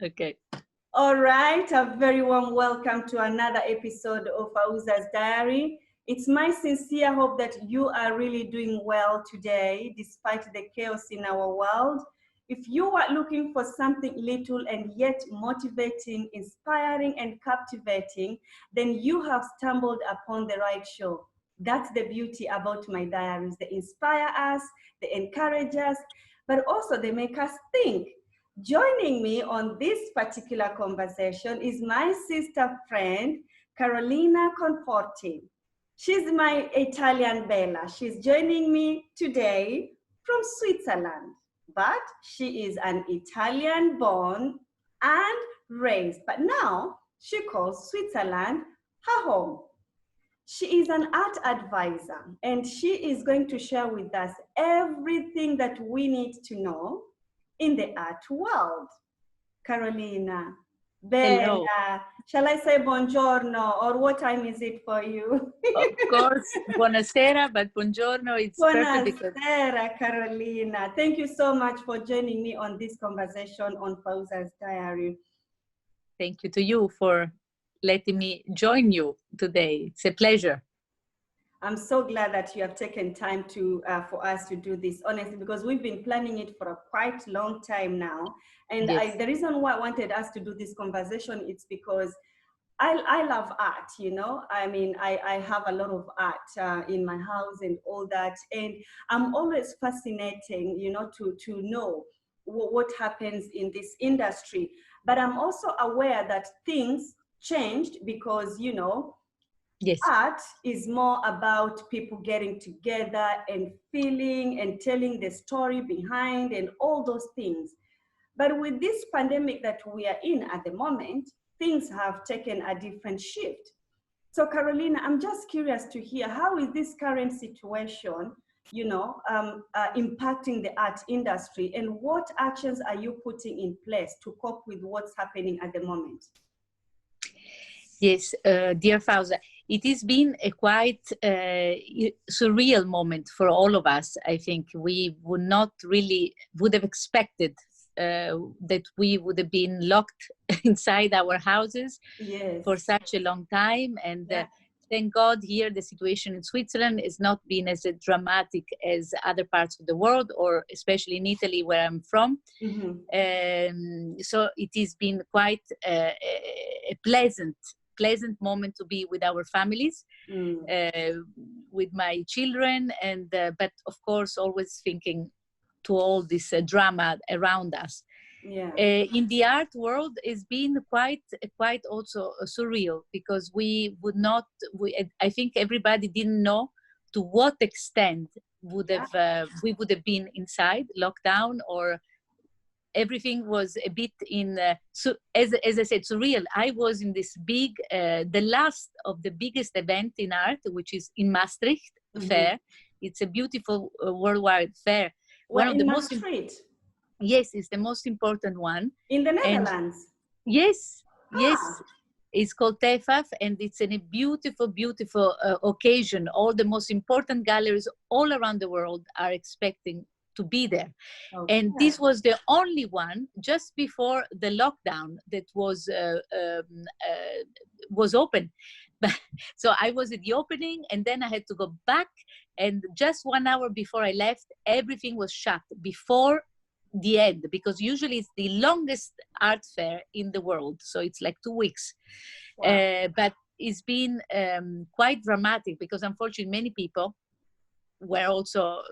Okay. All right, a very warm welcome to another episode of Fauza's Diary. It's my sincere hope that you are really doing well today, despite the chaos in our world. If you are looking for something little and yet motivating, inspiring, and captivating, then you have stumbled upon the right show. That's the beauty about my diaries. They inspire us, they encourage us, but also they make us think. Joining me on this particular conversation is my sister friend, Carolina Conforti. She's my Italian Bella. She's joining me today from Switzerland, but she is an Italian born and raised, but now she calls Switzerland her home. She is an art advisor, and she is going to share with us everything that we need to know in the art world. Carolina, Hello. Bella, shall I say buongiorno, or what time is it for you? Of course, buonasera, but buongiorno, it's perfect because... Buonasera, Carolina. Thank you so much for joining me on this conversation on Fauza's Diary. Thank you to you for letting me join you today. It's a pleasure. I'm so glad that you have taken time to for us to do this, honestly, because we've been planning it for a quite long time now. And Yes. the reason why I wanted us to do this conversation is because I love art, you know. I mean, I have a lot of art in my house and all that. And I'm always fascinating, you know, to know what happens in this industry. But I'm also aware that things changed because, you know, Yes. art is more about people getting together and feeling and telling the story behind and all those things. But with this pandemic that we are in at the moment, things have taken a different shift. So Carolina, I'm just curious to hear, how is this current situation, you know, impacting the art industry, and what actions are you putting in place to cope with what's happening at the moment? Yes, dear Fauza, it has been a quite surreal moment for all of us. I think we would have expected that we would have been locked inside our houses Yes. for such a long time. And thank God here the situation in Switzerland has not been as dramatic as other parts of the world, or especially in Italy where I'm from. Mm-hmm. So it has been quite a pleasant moment to be with our families, with my children, and but of course always thinking to all this drama around us. Yeah. In the art world, it's been quite also surreal, because I think everybody didn't know to what extent we would have been inside lockdown, or everything was a bit so as I said, surreal. I was in this big, the last of the biggest event in art, which is in Maastricht fair. It's a beautiful worldwide fair. One of the most Yes, it's the most important one. In the Netherlands? And yes. It's called TEFAF, and it's a beautiful, beautiful occasion. All the most important galleries all around the world are expecting to be there. Okay. And this was the only one just before the lockdown that was open. So I was at the opening, and then I had to go back, and just 1 hour before I left, everything was shut before the end, because usually it's the longest art fair in the world, so it's like 2 weeks. Wow. But it's been quite dramatic, because unfortunately many people were also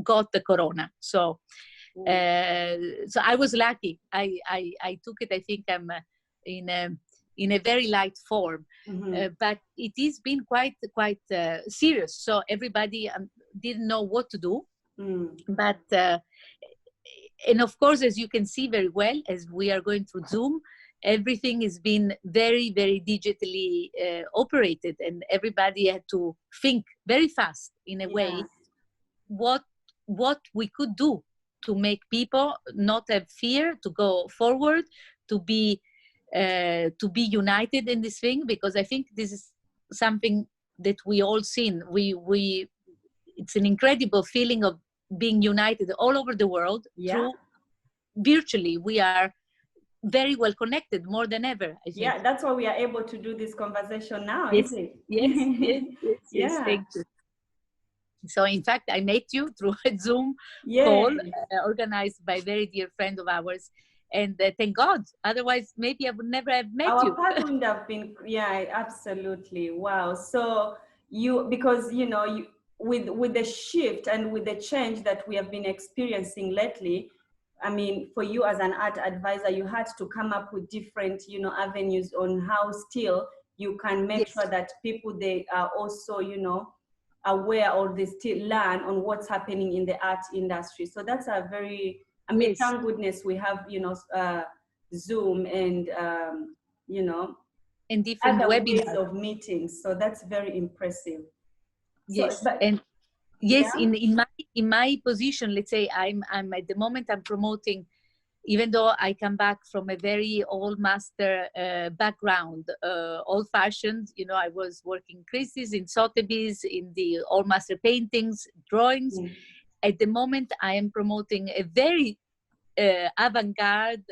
got the corona. So so I was lucky. I took it. I think I'm in a very light form, but it has been quite serious. So everybody didn't know what to do. But and of course, as you can see very well, as we are going through Zoom, everything has been very, very digitally operated, and everybody had to think very fast in a way what we could do to make people not have fear, to go forward, to be united in this thing, because I think this is something that we all seen. It's an incredible feeling of being united all over the world through virtually. We are very well connected, more than ever, I think. Yeah, that's why we are able to do this conversation now, Yes, isn't yes, yes, it? yes, yes. Yeah. Thank you. So, in fact, I met you through a Zoom Yeah. call organized by a very dear friend of ours. And thank God. Otherwise, maybe I would never have met Our you. path wouldn't have been, yeah, absolutely. Wow. So because you with the shift and with the change that we have been experiencing lately, I mean, for you as an art advisor, you had to come up with different, avenues on how still you can make Yes, sure that people, they are also, aware, or they still learn on what's happening in the art industry. So that's a very, I mean, yes. thank goodness we have, Zoom and, you know, And different other ways webinars. of meetings. So that's very impressive. So, Yes. but And yes, yeah. in my position, let's say I'm at the moment I'm promoting, even though I come back from a very old master background, old fashioned, I was working creases in Sotheby's, in the old master paintings, drawings. Mm. At the moment, I am promoting a very avant-garde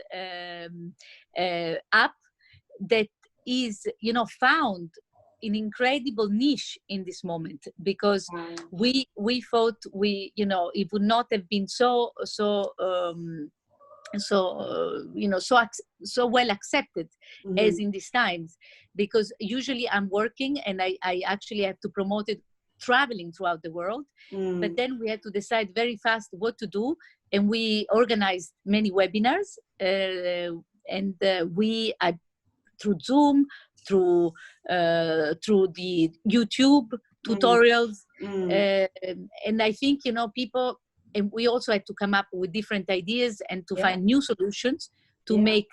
app that is, found an incredible niche in this moment, because Wow. we thought it would not have been so well accepted Mhm. as in these times, because usually I'm working and I actually have to promote it traveling throughout the world. But Mm. then we had to decide very fast what to do, and we organized many webinars, and we through Zoom, through the YouTube Mm. tutorials, Mm. uh, and I think people, and we also had to come up with different ideas and to Yeah. find new solutions to Yeah. make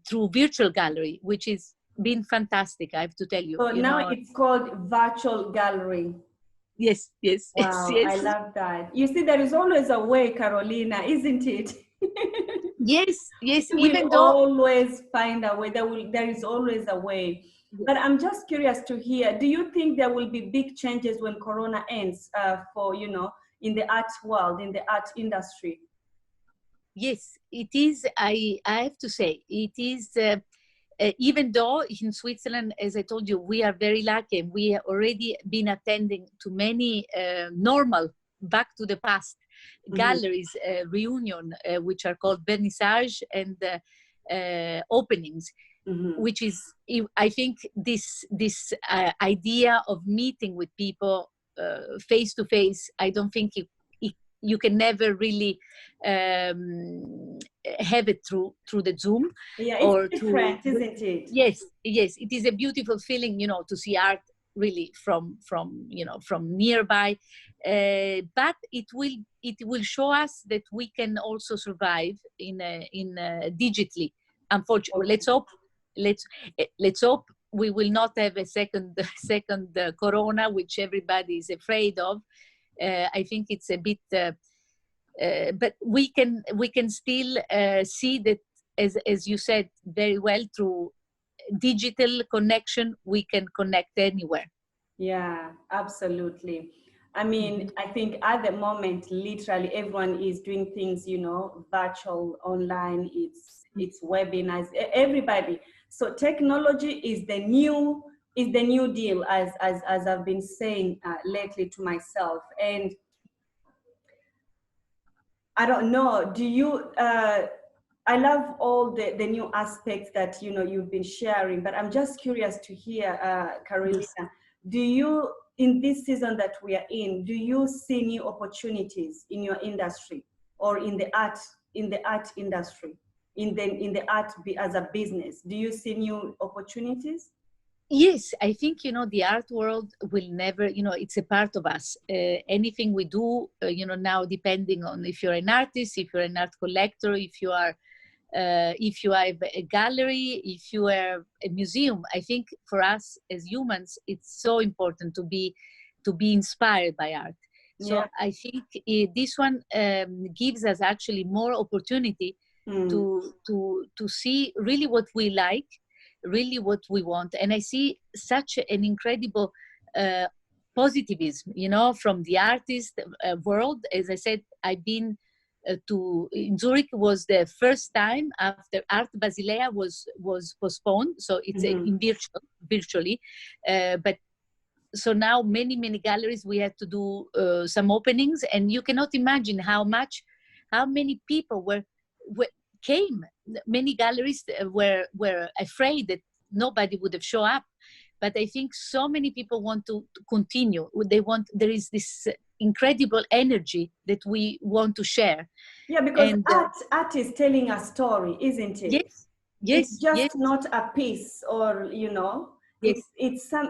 through virtual gallery, which is been fantastic. I have to tell you, So now it's called virtual gallery. Yes, yes, yes, Wow, I yes, love that. You see, there is always a way, Carolina, isn't it? yes, yes. We will Even though, always find a way. There is always a way. But I'm just curious to hear, do you think there will be big changes when Corona ends, for, in the art world, in the art industry? yes, it is. I have to say, it is. Even though in Switzerland, as I told you, we are very lucky, and we have already been attending to many normal, back to the past Mhm. galleries reunion, which are called vernissage and openings, Mhm. which is, I think, this idea of meeting with people face to face. I don't think you can never really have it through the Zoom Yeah, it's or through. different, isn't it? Yes, yes, it is a beautiful feeling, to see art really from nearby. But it will show us that we can also survive in digitally. Unfortunately, Okay. let's hope we will not have a second corona, which everybody is afraid of. I think it's a bit, but we can still see that, as you said very well, through digital connection we can connect anywhere. Yeah, absolutely. I mean, Mhm. I think at the moment, literally everyone is doing things, virtual, online. It's webinars, everybody. So technology is the new deal, as I've been saying lately to myself. And I don't know, do you, I love all the new aspects that, you've been sharing, but I'm just curious to hear, Yes. Carolina, do you, in this season that we are in, do you see new opportunities in your industry, or in the art industry, in the art as a business? Do you see new opportunities? Yes, I think the art world will never. It's a part of us. Anything we do, now, depending on if you're an artist, if you're an art collector, if you have a gallery, if you have a museum. I think for us as humans, it's so important to be inspired by art. Yeah. So I think this one gives us actually more opportunity Mm. to see really what we like, really what we want. And I see such an incredible uh, positivism, from the artist world. As I said, I've been to in Zurich was the first time after Art Basilea was postponed, so it's in virtually, but so now many galleries we had to do some openings, and you cannot imagine how many people came. Many galleries were afraid that nobody would have shown up, but I think so many people want to continue. There is this incredible energy that we want to share. Yeah, because And art is telling a story, isn't it? It's just yes, not a piece, or yes,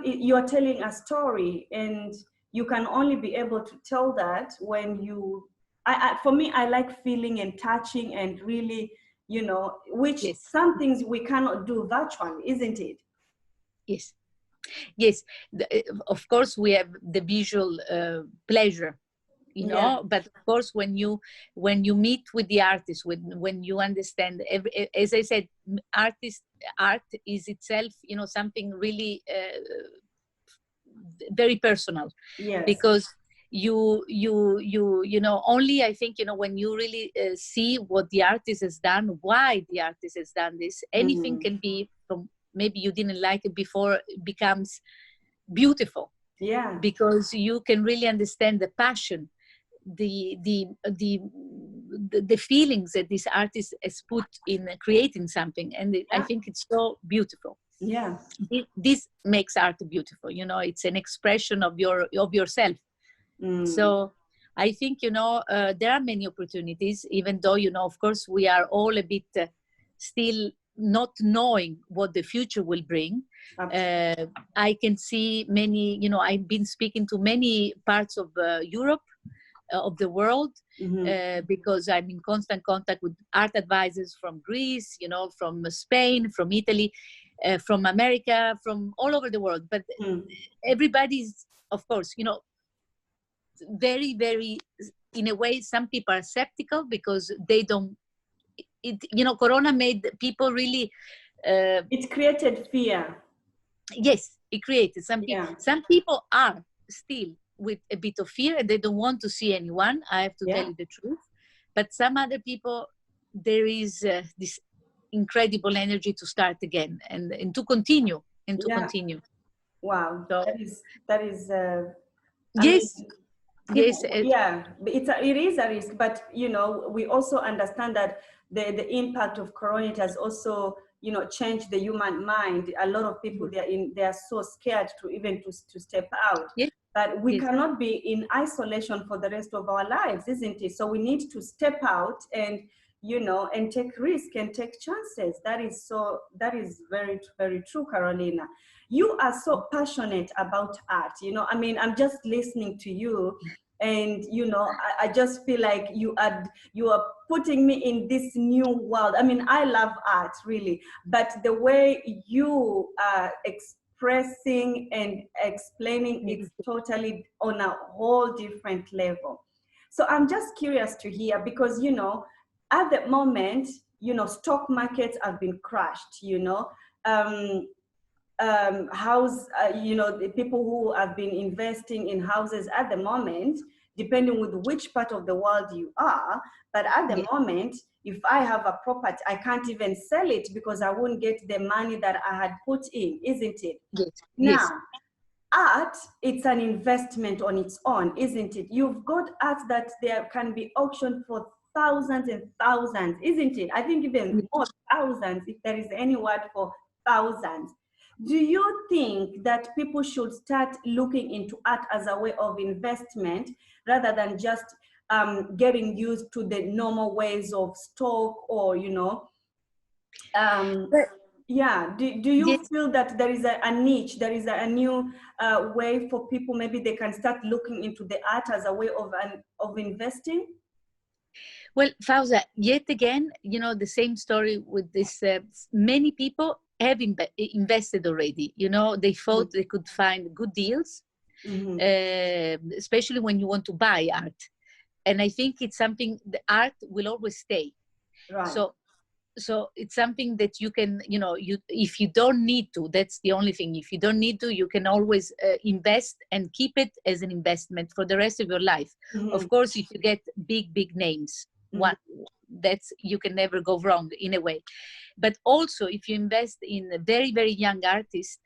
you're telling a story, and you can only be able to tell that when you. For me, I like feeling and touching and really, which yes, some things we cannot do virtually, isn't it? yes, yes. Of course, we have the visual pleasure, Yeah. but of course when you meet with the artist, when you understand as I said, art is itself something really very personal. Yes. Because only I think when you really see what the artist has done, why the artist has done this, anything can be, from maybe you didn't like it before, it becomes beautiful. Yeah. Because you can really understand the passion, the feelings that this artist has put in creating something, and I think it's so beautiful. Yeah. This makes art beautiful. It's an expression of yourself. So I think there are many opportunities, even though of course we are all a bit still not knowing what the future will bring. I can see many, I've been speaking to many parts of Europe, of the world, because I'm in constant contact with art advisors from Greece, from Spain, from Italy, from America, from all over the world. But everybody's, of course, very, very, in a way, some people are skeptical because they don't, Corona made people really. It created fear. Yes, it created some people. Yeah. Some people are still with a bit of fear and they don't want to see anyone. I have to tell you the truth. But some other people, there is this incredible energy to start again and to continue continue. Wow, So, that is. yes. People, Yes. yeah, it is a risk, but we also understand that the impact of corona, it has also changed the human mind. A lot of people, they are so scared to even to step out. Yes. But we Yes. cannot be in isolation for the rest of our lives, isn't it? So we need to step out and and take risk and take chances. That is very, very true, Carolina. You are so passionate about art. I mean, I'm just listening to you, and I just feel like you are putting me in this new world. I mean, I love art, really, but the way you are expressing and explaining, it's totally on a whole different level. So I'm just curious to hear, because at the moment, stock markets have been crashed. House, the people who have been investing in houses at the moment, depending with which part of the world you are, but at the moment, if I have a property, I can't even sell it because I won't get the money that I had put in, isn't it? Yes. Now, art, it's an investment on its own, isn't it? You've got art that there can be auctioned for thousands and thousands, isn't it? I think even more, thousands, if there is any word for thousands. Do you think that people should start looking into art as a way of investment rather than just getting used to the normal ways of stock, or yeah, do you feel that there is a niche, there is a new way for people, maybe they can start looking into the art as a way of investing? Well, Fauza, yet again, the same story with this. Many people have invested already. They thought they could find good deals, especially when you want to buy art. And I think it's something, the art will always stay. Right. So it's something that you can, if you don't need to, that's the only thing. If you don't need to, you can always invest and keep it as an investment for the rest of your life. Of course, if you get big names. One, that's, you can never go wrong in a way. But also, if you invest in a very, very young artist,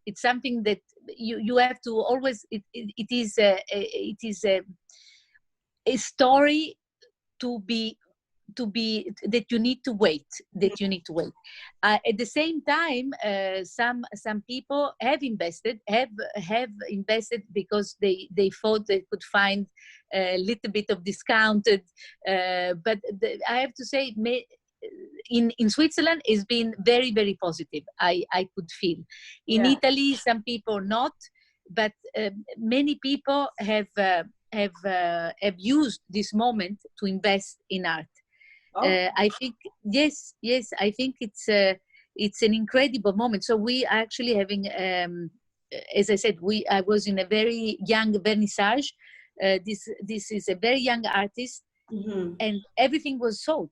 it's something that you have to always, it is a story to be that you need to wait, at the same time. Some people have invested because they thought they could find a little bit of discounted, but I have to say, in Switzerland it's been very, very positive. I could feel. In Italy, some people not, but many people have used this moment to invest in art. I think, yes, I think it's an incredible moment. So we are actually having, as I said, I was in a very young vernissage. This is a very young artist, and everything was sold.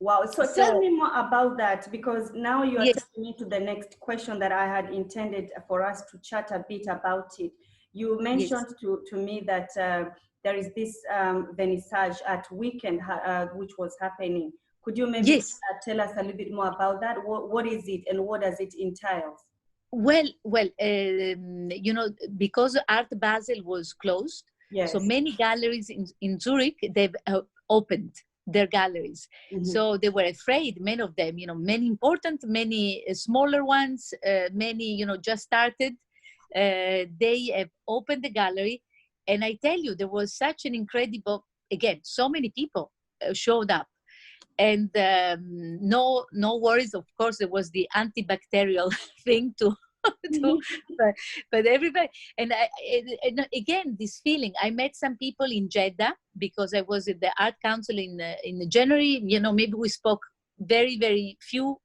Wow. So tell me more about that, because now you are taking me to the next question that I had intended for us to chat a bit about it. You mentioned to me that there is this vernissage at weekend which was happening. Could you maybe tell us a little bit more about that? What is it and what does it entail? Well, because Art Basel was closed, so many galleries in Zurich, they've opened their galleries. So they were afraid, many of them, many important, many smaller ones, many, just started. They have opened the gallery. And I tell you, there was such an incredible, again, so many people showed up. And no worries, of course, there was the antibacterial thing but everybody, and again, this feeling, I met some people in Jeddah because I was at the Art Council in January. Maybe we spoke very, very few,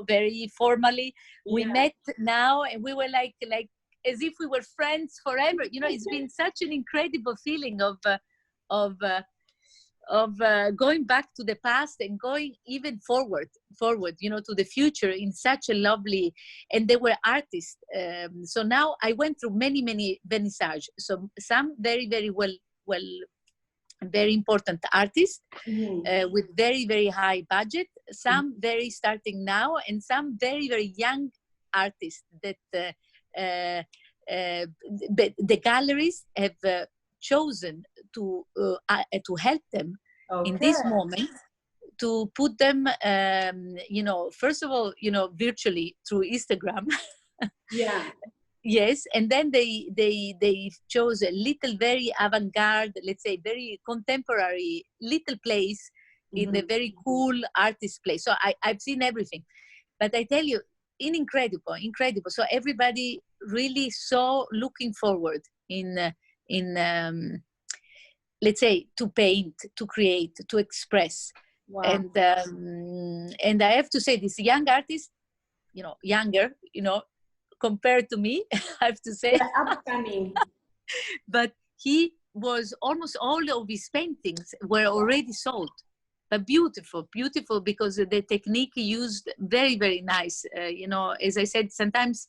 very formally. We met now, and we were like as if we were friends forever. It's been such an incredible feeling of going back to the past and going even forward, to the future in such a lovely, and they were artists. So now I went through many vernissage. So some very, very well, very important artists with very, very high budget, some very starting now, and some very, very young artists that the galleries have chosen to help them in this moment, to put them, first of all, virtually through Instagram. Yes, and then they chose a little very avant-garde, let's say very contemporary little place in a very cool artist place. So I've seen everything, but I tell you, incredible. So everybody really so looking forward in let's say, to paint, to create, to express. And I have to say, this young artist, younger, compared to me, I have to say, upcoming. But he was, almost all of his paintings were already sold. But beautiful, because the technique he used, very, very nice. As I said, sometimes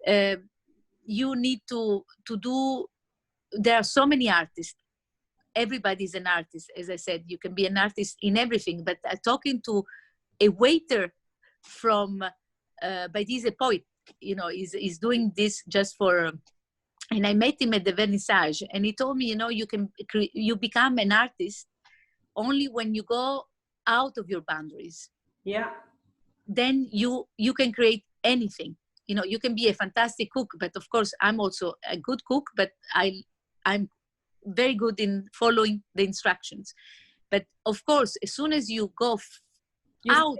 you need to do, there are so many artists. Everybody's an artist. As I said, you can be an artist in everything, but talking to a waiter from, but he's a poet, is doing this just for, and I met him at the vernissage, and he told me, you become an artist only when you go out of your boundaries. Then you can create anything. You can be a fantastic cook, but of course I'm also a good cook, but I'm very good in following the instructions. But of course, as soon as you go out,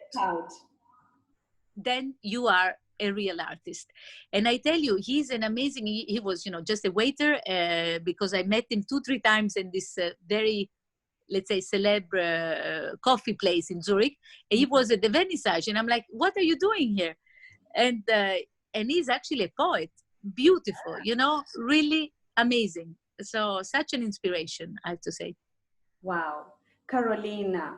then you are a real artist. And I tell you, he's an amazing, he was, just a waiter, because I met him 2-3 times in this very, let's say, celeb coffee place in Zurich. And he was at the vernissage, and I'm like, what are you doing here? And he's actually a poet. Beautiful, really amazing. So such an inspiration, I have to say. Wow. Carolina,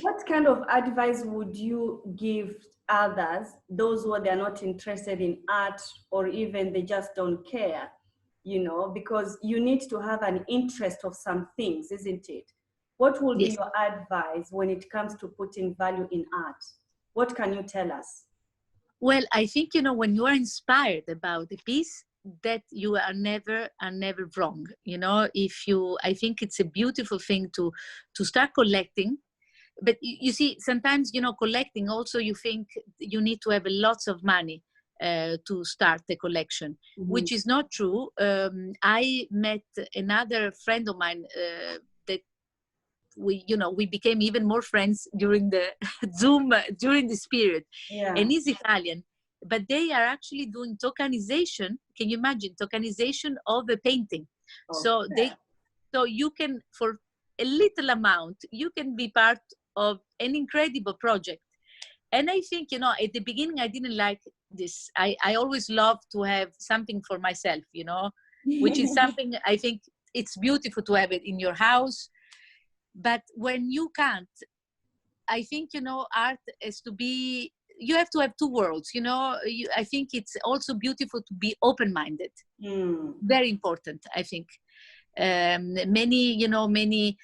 what kind of advice would you give others, those who are not interested in art, or even they just don't care, because you need to have an interest of some things, isn't it? What will be Yes. your advice when it comes to putting value in art? What can you tell us? Well, I think, when you are inspired about a piece, that you are never wrong. I think it's a beautiful thing to start collecting. But you see, sometimes, collecting also, you think you need to have lots of money to start a collection, which is not true. I met another friend of mine that we became even more friends during the Zoom during this period, Yeah. and he's Italian, but they are actually doing tokenization. Can you imagine tokenization of a painting? So you can, for a little amount, you can be part of an incredible project. And I think, at the beginning, I didn't like this. I always love to have something for myself, which is something I think it's beautiful to have it in your house. But when you can't, I think, art is to be, you have to have two worlds, I think it's also beautiful to be open-minded. Very important, I think. Many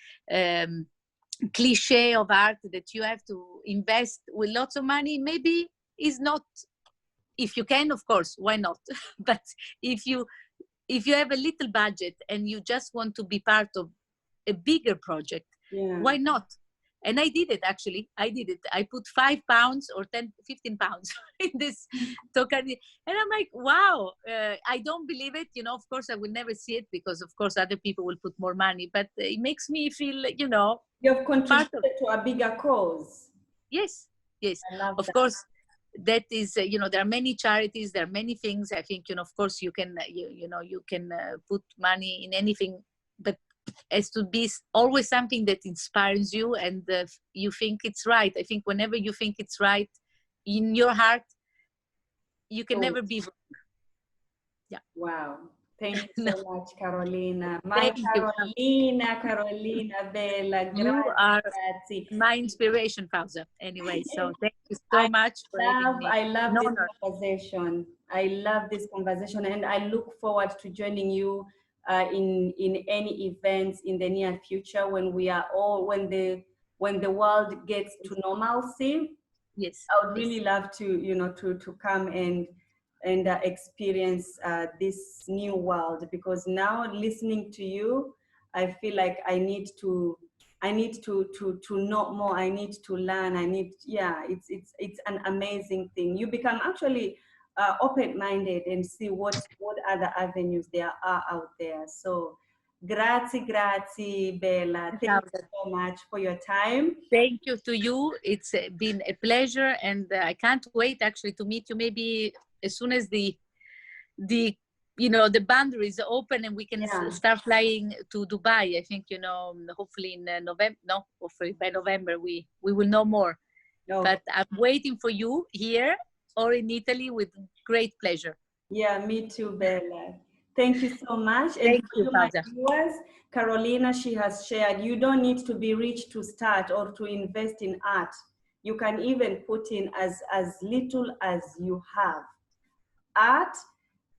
cliche of art that you have to invest with lots of money, maybe is not, if you can, of course, why not? But if you have a little budget and you just want to be part of a bigger project, why not? And I did it, actually. I put £5 or 10, 15 pounds in this token. And I'm like, wow, I don't believe it. Of course, I will never see it because, of course, other people will put more money. But it makes me feel, you've contributed to a bigger cause. Yes. I love of that. course, that is, there are many charities, there are many things. I think, of course, you can, you can put money in anything, but has to be always something that inspires you and you think it's right. I think whenever you think it's right in your heart, you can never be wrong. Yeah. Wow. Thank you so much, Carolina. Thank Carolina Bella. You are my inspiration, Fauza. Anyway, so thank you so much for having me. I love this conversation. I love this conversation, and I look forward to joining you in any events in the near future when we are all when the world gets to normalcy. Yes. I would really love to to come and experience this new world, because now listening to you, I feel like I need to know more. I need to learn. It's an amazing thing. You become actually open-minded and see what other avenues there are out there. So grazie Bella. Thank you so much for your time. Thank you to you. It's been a pleasure, and I can't wait actually to meet you. Maybe as soon as the boundaries open and we can start flying to Dubai. I think, hopefully in November. No, hopefully by November we will know more. No. But I'm waiting for you here or in Italy with great pleasure. Yeah, me too, Bella. Thank you so much. And Thank you, my Fauza. viewers, Carolina, she has shared, you don't need to be rich to start or to invest in art. You can even put in as little as you have. Art,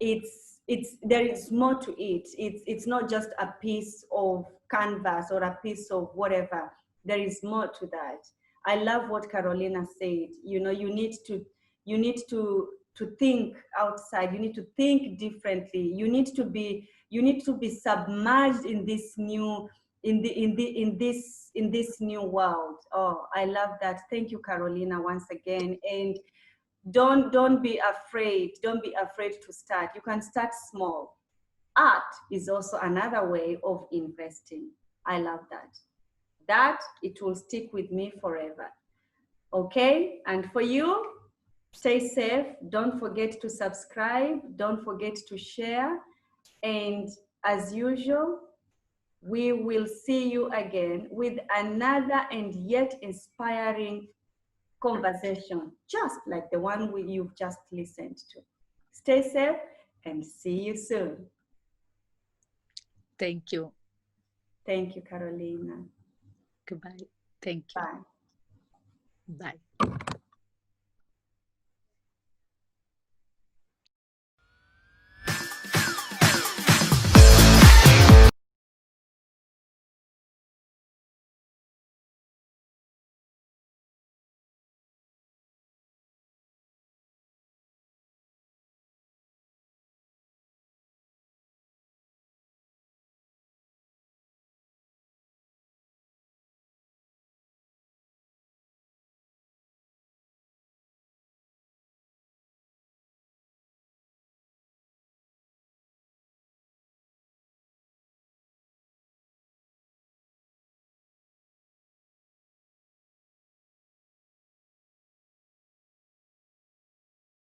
there is more to it. It's not just a piece of canvas or a piece of whatever. There is more to that. I love what Carolina said. You need to think outside. You need to think differently. You need to be submerged in this new new world. Oh, I love that. Thank you, Carolina, once again. And don't be afraid. Don't be afraid to start. You can start small. Art is also another way of investing. I love that it will stick with me forever. Okay, and for you, stay safe. Don't forget to subscribe. Don't forget to share. And as usual, we will see you again with another and yet inspiring conversation, just like the one you've just listened to. Stay safe and see you soon. Thank you. Thank you, Carolina. Goodbye. Thank you. Bye. Bye.